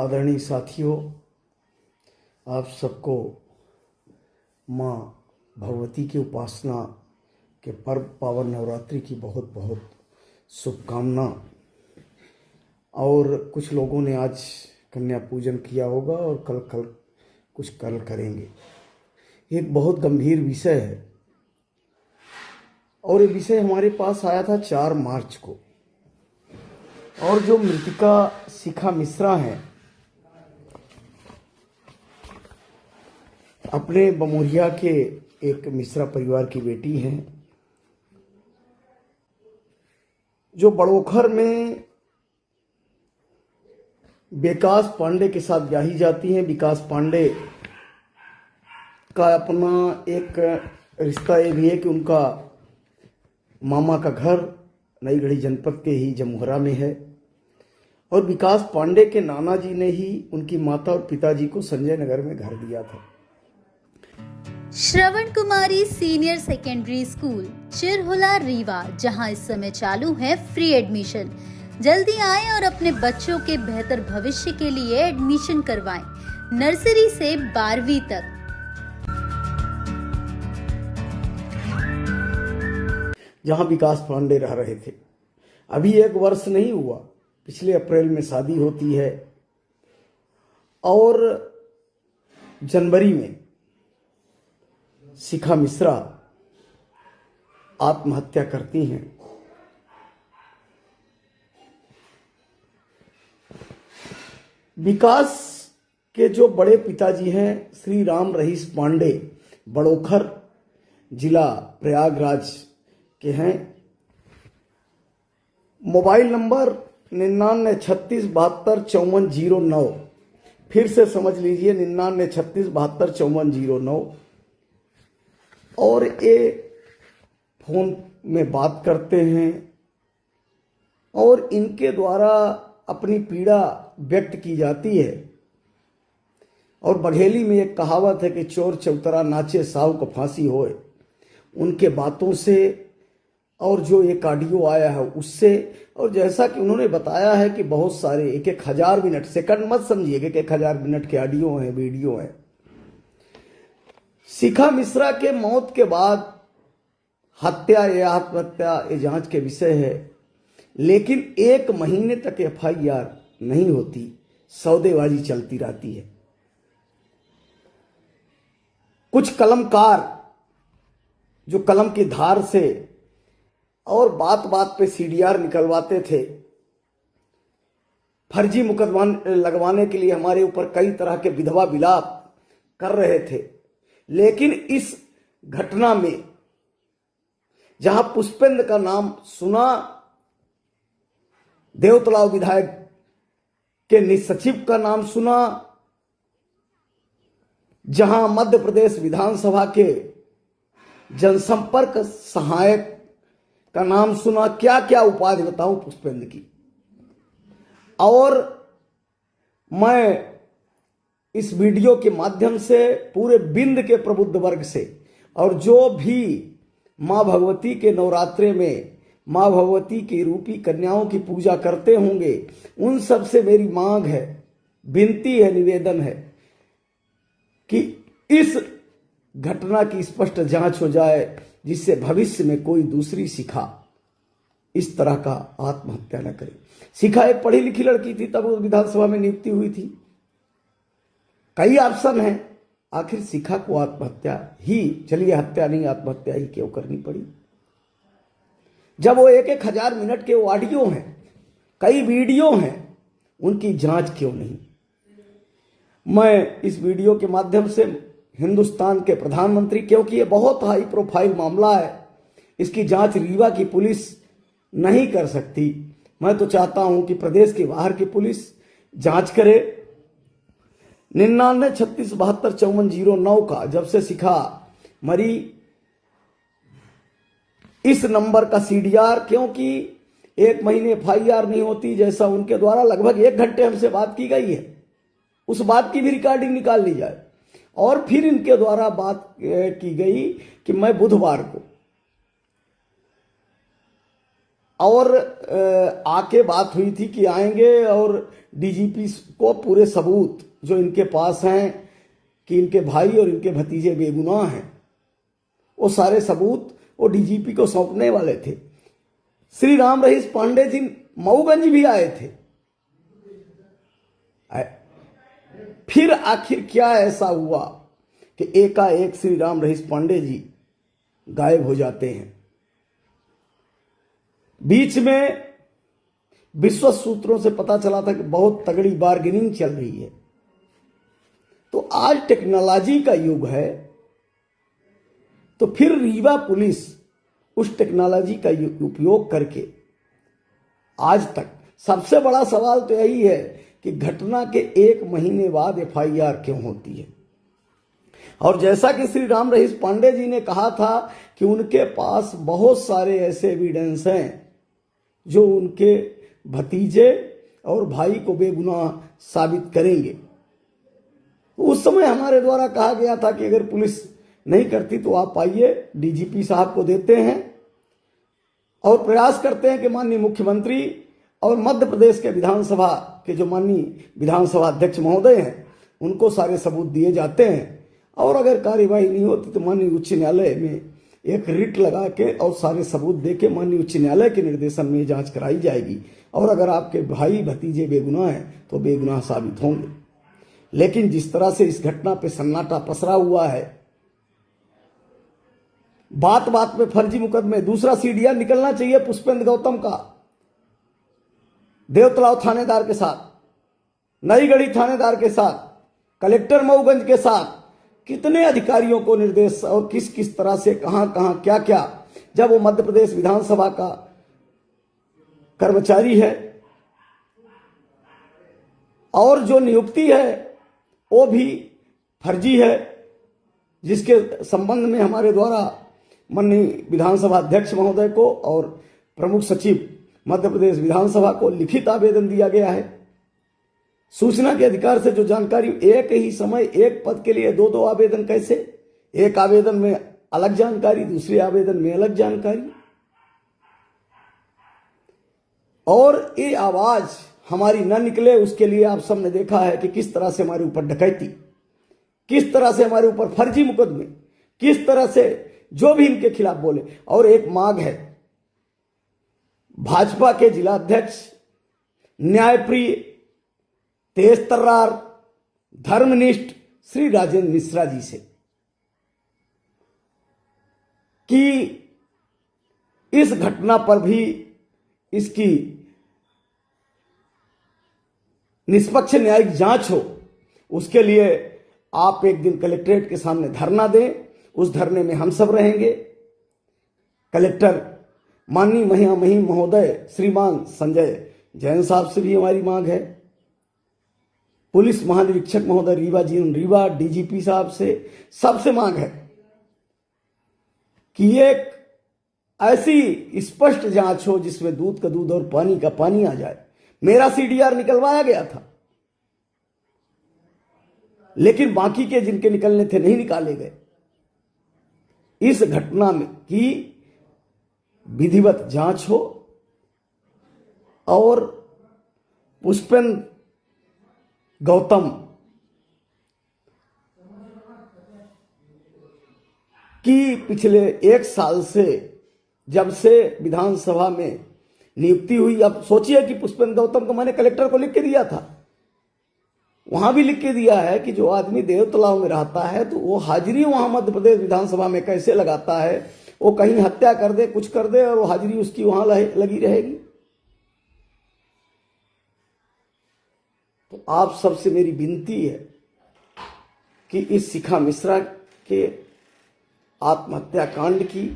आदरणीय साथियों, आप सबको माँ भगवती की उपासना के पर्व पावन नवरात्रि की बहुत बहुत शुभकामना। और कुछ लोगों ने आज कन्या पूजन किया होगा और कल करेंगे। एक बहुत गंभीर विषय है और ये विषय हमारे पास आया था 4 मार्च को। और जो मृतिका शिखा मिश्रा हैं, अपने बमोरिया के एक मिश्रा परिवार की बेटी हैं, जो बड़ोखर में विकास पांडे के साथ ब्याही जाती हैं। विकास पांडे का अपना एक रिश्ता ये भी है कि उनका मामा का घर नईगढ़ी जनपद के ही जमुहरा में है और विकास पांडे के नाना जी ने ही उनकी माता और पिताजी को संजय नगर में घर दिया था। श्रवण कुमारी senior secondary school Chirhula Rewa, जहां इस समय चालू है फ्री एडमिशन। जल्दी आएं और अपने बच्चों के बेहतर भविष्य के लिए एडमिशन करवाएं। नर्सरी से 12वीं तक। जहां विकास पांडे रह रहे थे। अभी 1 वर्ष नहीं हुआ, पिछले अप्रैल में शादी होती है और जनवरी में शिखा मिश्रा आत्महत्या करती हैं। विकास के जो बड़े पिताजी हैं श्री राम रहीश पांडे, बड़ोखर जिला प्रयागराज के हैं। Mobile number 9936725409। फिर से समझ लीजिए, 9936725409। और ये फोन में बात करते हैं और इनके द्वारा अपनी पीड़ा व्यक्त की जाती है। और बघेली में एक कहावत है कि चोर चौतरा नाचे साहू को फांसी होए। उनके बातों से और जो एक ऑडियो आया है उससे, और जैसा कि उन्होंने बताया है कि बहुत सारे 1,000 मिनट, सेकंड मत समझिएगा कि 1,000 मिनट के ऑडियो हैं, वीडियो हैं। शिखा मिश्रा के मौत के बाद हत्या या आत्महत्या ये जांच के विषय है, लेकिन 1 महीने तक FIR नहीं होती, सौदेबाजी चलती रहती है। कुछ कलमकार जो कलम की धार से और बात बात पे CDR निकलवाते थे, फर्जी मुकदमा लगवाने के लिए हमारे ऊपर कई तरह के विधवा विलाप कर रहे थे। लेकिन इस घटना में जहां पुष्पेंद्र का नाम सुना, देवतलाव विधायक के निसचिव का नाम सुना, जहां मध्य प्रदेश विधानसभा के जनसंपर्क सहायक का नाम सुना, क्या क्या उपाधि बताऊं पुष्पेंद्र की। और मैं इस वीडियो के माध्यम से पूरे बिंद के प्रबुद्ध वर्ग से और जो भी मां भगवती के नवरात्रे में मां भगवती की रूपी कन्याओं की पूजा करते होंगे, उन सब से मेरी मांग है, विनती है, निवेदन है कि इस घटना की स्पष्ट जांच हो जाए, जिससे भविष्य में कोई दूसरी शिखा इस तरह का आत्महत्या न करे। शिखा एक पढ़ी लिखी लड़की थी, तब विधानसभा में नियुक्ति हुई थी। कई ऑप्शन हैं, आखिर शिखा को आत्महत्या ही, चलिए हत्या नहीं आत्महत्या ही क्यों करनी पड़ी? जब वो 1,000 मिनट के वो ऑडियो हैं, कई वीडियो हैं, उनकी जांच क्यों नहीं? मैं इस वीडियो के माध्यम से हिंदुस्तान के प्रधानमंत्री, क्योंकि ये बहुत हाई प्रोफाइल मामला है, इसकी जांच रीवा की पुलिस नहीं कर सकती। मैं तो चाहता हूं कि प्रदेश के बाहर की पुलिस जांच करे। 9936725409 का जब से शिखा मरी, इस नंबर का CDR, क्योंकि 1 महीने FIR नहीं होती, जैसा उनके द्वारा लगभग 1 घंटे हमसे बात की गई है, उस बात की भी रिकॉर्डिंग निकाल ली जाए। और फिर इनके द्वारा बात की गई कि मैं बुधवार को और आके बात हुई थी कि आएंगे और डीजीपी को पूरे सबूत जो इनके पास हैं कि इनके भाई और इनके भतीजे बेगुनाह हैं, वो सारे सबूत वो डीजीपी को सौंपने वाले थे। श्री राम रहीस पांडे जी मऊगंज भी आए थे। फिर आखिर क्या ऐसा हुआ कि एकाएक श्री राम रहीस पांडे जी गायब हो जाते हैं? बीच में विश्वस्त सूत्रों से पता चला था कि बहुत तगड़ी बार्गेनिंग चल रही है। तो आज टेक्नोलॉजी का युग है, तो फिर रीवा पुलिस उस टेक्नोलॉजी का उपयोग करके आज तक, सबसे बड़ा सवाल तो यही है कि घटना के 1 महीने बाद एफआईआर क्यों होती है? और जैसा कि श्री राम रहीस पांडे जी ने कहा था कि उनके पास बहुत सारे ऐसे एविडेंस हैं जो उनके भतीजे और भाई को बेगुनाह साबित करेंगे। उस समय हमारे द्वारा कहा गया था कि अगर पुलिस नहीं करती तो आप आइए, डीजीपी साहब को देते हैं और प्रयास करते हैं कि माननीय मुख्यमंत्री और मध्य प्रदेश के विधानसभा के जो माननीय विधानसभा अध्यक्ष महोदय हैं उनको सारे सबूत दिए जाते हैं, और अगर कार्यवाही नहीं होती तो माननीय उच्च न्यायालय में एक रिट लगा के और सारे सबूत दे के माननीय उच्च न्यायालय के निर्देशन में जांच कराई जाएगी, और अगर आपके भाई भतीजे बेगुनाह हैं तो बेगुनाह साबित होंगे। लेकिन जिस तरह से इस घटना पे सन्नाटा पसरा हुआ है, बात बात में फर्जी मुकदमे, दूसरा सीडीआर निकलना चाहिए पुष्पेंद्र गौतम का देवतलाव थानेदार के साथ, नईगढ़ी थानेदार के साथ, कलेक्टर मऊगंज के साथ, कितने अधिकारियों को निर्देश और किस किस तरह से कहां कहां क्या क्या, जब वो मध्य प्रदेश विधानसभा का कर्मचारी है और जो नियुक्ति है वो भी फर्जी है, जिसके संबंध में हमारे द्वारा माननीय विधानसभा अध्यक्ष महोदय को और प्रमुख सचिव मध्य प्रदेश विधानसभा को लिखित आवेदन दिया गया है। सूचना के अधिकार से जो जानकारी, एक ही समय एक पद के लिए 2 आवेदन कैसे? एक आवेदन में अलग जानकारी, दूसरे आवेदन में अलग जानकारी। और ये आवाज हमारी न निकले उसके लिए आप सबने देखा है कि किस तरह से हमारे ऊपर डकैती, किस तरह से हमारे ऊपर फर्जी मुकदमे, किस तरह से जो भी इनके खिलाफ बोले। और एक मांग है भाजपा के जिला अध्यक्ष, न्यायप्रिय, तेज तर्रार, धर्मनिष्ठ श्री राजेंद्र मिश्रा जी से कि इस घटना पर भी इसकी निष्पक्ष न्यायिक जांच हो। उसके लिए आप एक दिन कलेक्ट्रेट के सामने धरना दें, उस धरने में हम सब रहेंगे। कलेक्टर माननीय महिम महोदय श्रीमान संजय जैन साहब से भी हमारी मांग है, पुलिस महानिरीक्षक महोदय रीवा डीजीपी साहब से, सबसे मांग है कि एक ऐसी स्पष्ट जांच हो जिसमें दूध का दूध और पानी का पानी आ जाए। मेरा सीडीआर निकलवाया गया था, लेकिन बाकी के जिनके निकलने थे नहीं निकाले गए। इस घटना में की विधिवत जांच हो और पुष्पेंद्र गौतम की पिछले 1 साल से जब से विधानसभा में नियुक्ति हुई, अब सोचिए कि पुष्पेंद्र गौतम को मैंने कलेक्टर को लिख के दिया था, वहां भी लिख के दिया है कि जो आदमी देवतलाव में रहता है तो वो हाजिरी वहां मध्य प्रदेश विधानसभा में कैसे लगाता है, वो कहीं हत्या कर दे, कुछ कर दे और वो हाजिरी उसकी वहां लगी रहेगी। तो आप सबसे मेरी विनती है कि इस शिखा मिश्रा के आत्महत्या कांड की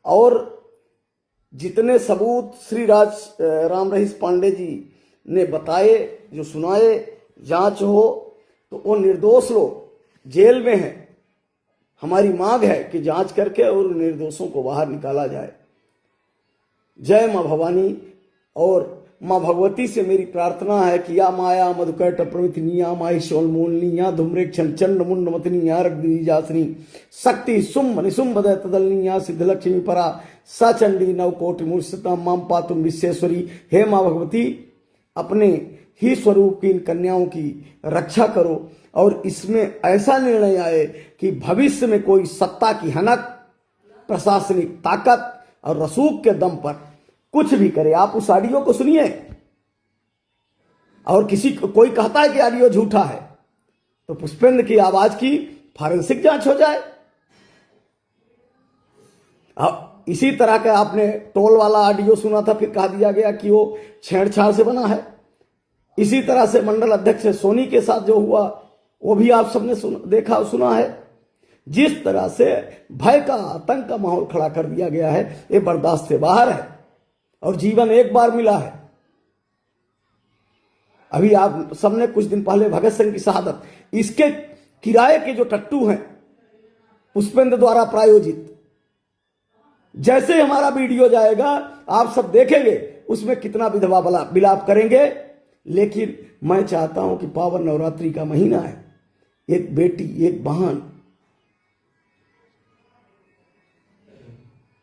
और जितने सबूत श्री राम रहीस पांडे जी ने बताए, जो सुनाए, जांच हो तो वो निर्दोष लोग जेल में हैं। हमारी मांग है कि जांच करके और निर्दोषों को बाहर निकाला जाए। जय मां भवानी। और मां भगवती से मेरी प्रार्थना है कि या माया मधुकैट प्रवृत्ति या माई शोलमूलनी या धूम्रेक्षण चंड मुंड मतनी या रग्निजासनी शक्ति सुम्भ निशुंभ तदलनी या सिद्ध लक्ष्मी परा सचंडी नवकोटि मूर्छिता माम पातुम विश्वेश्वरी। हे मां भगवती, अपने ही स्वरूप की इन कन्याओं की रक्षा करो और इसमें ऐसा निर्णय आए कि भविष्य में कोई सत्ता की हनक, प्रशासनिक ताकत और रसूख के दम पर कुछ भी करे। आप उस ऑडियो को सुनिए और कोई कहता है कि ऑडियो झूठा है तो पुष्पेंद्र की आवाज की फॉरेंसिक जांच हो जाए। इसी तरह का आपने टोल वाला ऑडियो सुना था, फिर कहा दिया गया कि वो छेड़छाड़ से बना है। इसी तरह से मंडल अध्यक्ष सोनी के साथ जो हुआ वो भी आप सबने देखा सुना है। जिस तरह से भय का, आतंक का माहौल खड़ा कर दिया गया है, ये बर्दाश्त से बाहर है और जीवन एक बार मिला है। अभी आप सबने कुछ दिन पहले भगत सिंह की शहादत, इसके किराए के जो टट्टू हैं पुष्पेंद्र द्वारा प्रायोजित, जैसे हमारा वीडियो जाएगा आप सब देखेंगे उसमें कितना विधवा विलाप करेंगे। लेकिन मैं चाहता हूं कि पावन नवरात्रि का महीना है, एक बेटी, एक बहन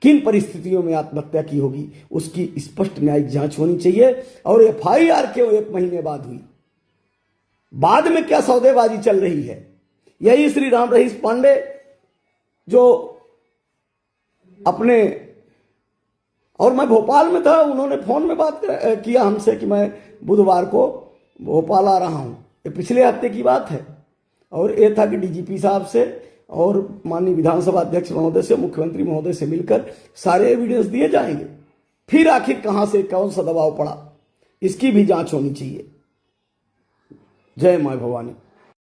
किन परिस्थितियों में आत्महत्या की होगी उसकी स्पष्ट न्यायिक जांच होनी चाहिए। और FIR क्यों 1 महीने बाद हुई, बाद में क्या सौदेबाजी चल रही है। यही श्री राम रहीश पांडे जो अपने, और मैं भोपाल में था, उन्होंने फोन में बात किया हमसे कि मैं बुधवार को भोपाल आ रहा हूं, ये पिछले हफ्ते की बात है। और ये था कि DGP साहब से और माननीय विधानसभा अध्यक्ष महोदय से, मुख्यमंत्री महोदय से मिलकर सारे एविडेंस दिए जाएंगे। फिर आखिर कहां से कौन सा दबाव पड़ा इसकी भी जांच होनी चाहिए। जय मां भवानी।